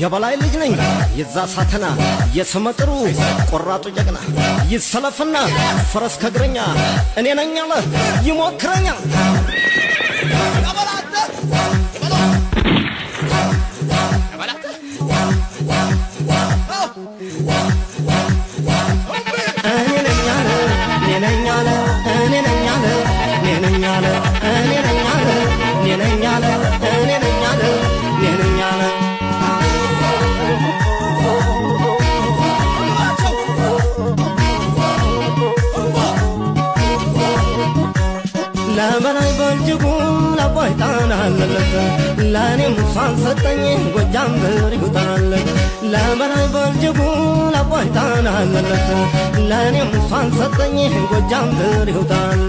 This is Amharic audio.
የበላይ ልጅ ነኝ የዛ ሳተና የስመጥሩ ቆራጡ ጀግና ይሰለፍና ፈረስ ከግረኛ እኔ ነኝ አለ ይሞክረኛል ለበላይ በልጅጉ ለቦይጣን አለለት ለኔም ሷን ሰጠኝ ጎጃም ብር ይውጣል ለበላይ በልጅጉ ለቦይጣን አለለት ለኔም ሷን ሰጠኝ ጎጃም ብር ይውጣል